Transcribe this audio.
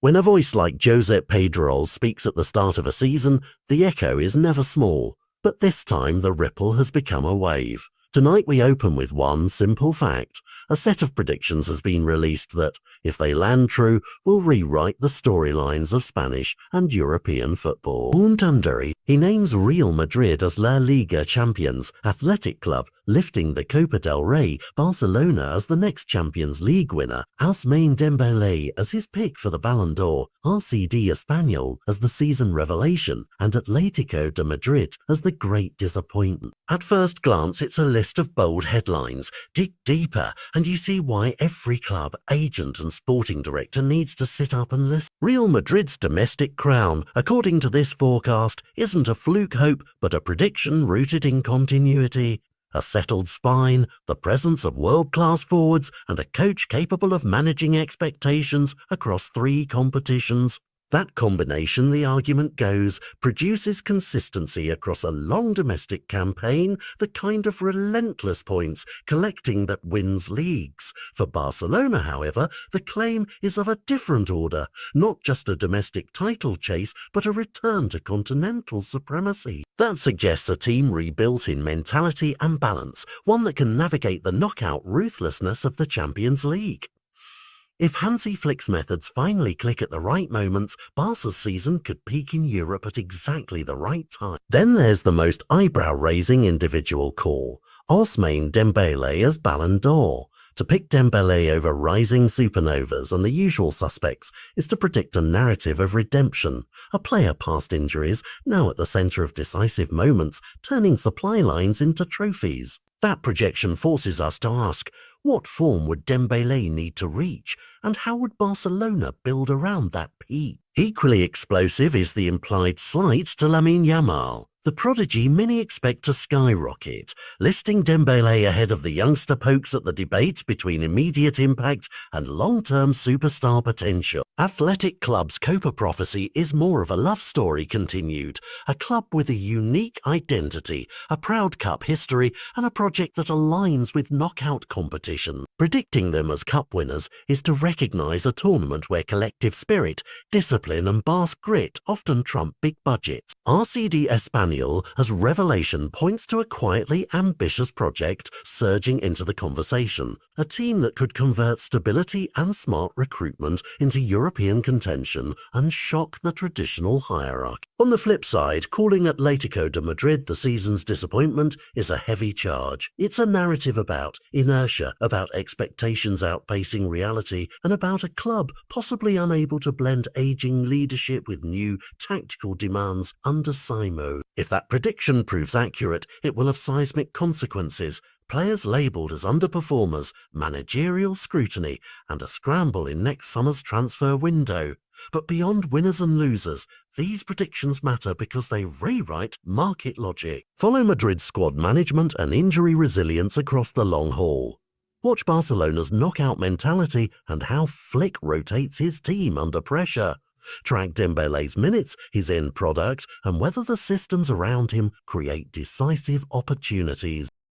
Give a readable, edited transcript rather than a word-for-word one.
When a voice like Josep Pedrerol'S speaks at the start of a season, the echo is never small. But this time the ripple has become a wave. Tonight we open with one simple fact. A set of predictions has been released that, if they land true, will rewrite the storylines of Spanish and European football. He names Real Madrid as LaLiga champions, Athletic Club lifting the Copa del Rey, Barcelona as the next Champions League winner, Ousmane Dembélé as his pick for the Ballon d'Or, RCD Espanyol as the season revelation, and Atletico de Madrid as the great disappointment. At first glance, it's a list of bold headlines. Dig deeper and you see why every club, agent and sporting director needs to sit up and listen. Real Madrid's domestic crown, according to this forecast, isn't a fluke hope but a prediction rooted in continuity. A settled spine, the presence of world-class forwards, and a coach capable of managing expectations across 3 competitions. That combination, the argument goes, produces consistency across a long domestic campaign, the kind of relentless points collecting that wins leagues. For Barcelona, however, the claim is of a different order, not just a domestic title chase, but a return to continental supremacy. That suggests a team rebuilt in mentality and balance, one that can navigate the knockout ruthlessness of the Champions League. If Hansi Flick's methods finally click at the right moments, Barca's season could peak in Europe at exactly the right time. Then there's the most eyebrow-raising individual call, Ousmane Dembélé as Ballon d'Or. To pick Dembélé over rising supernovas and the usual suspects is to predict a narrative of redemption, a player past injuries, now at the centre of decisive moments, turning supply lines into trophies. That projection forces us to ask, what form would Dembélé need to reach, and how would Barcelona build around that peak? Equally explosive is the implied slight to Lamine Yamal. The prodigy many expect to skyrocket, listing Dembélé ahead of the youngster pokes at the debate between immediate impact and long-term superstar potential. Athletic Club's Copa prophecy is more of a love story continued, a club with a unique identity, a proud cup history, and a project that aligns with knockout competition. Predicting them as cup winners is to recognise a tournament where collective spirit, discipline and Basque grit often trump big budgets. RCD Espanyol as revelation points to a quietly ambitious project surging into the conversation, a team that could convert stability and smart recruitment into European contention and shock the traditional hierarchy. On the flip side, calling Atletico de Madrid the season's disappointment is a heavy charge. It's a narrative about inertia, about expectations outpacing reality, and about a club possibly unable to blend aging leadership with new tactical demands under Simo. If that prediction proves accurate, it will have seismic consequences. Players labelled as underperformers, managerial scrutiny, and a scramble in next summer's transfer window. But beyond winners and losers, these predictions matter because they rewrite market logic. Follow Madrid's squad management and injury resilience across the long haul. Watch Barcelona's knockout mentality and how Flick rotates his team under pressure. Track Dembélé's minutes, his end product, and whether the systems around him create decisive opportunities.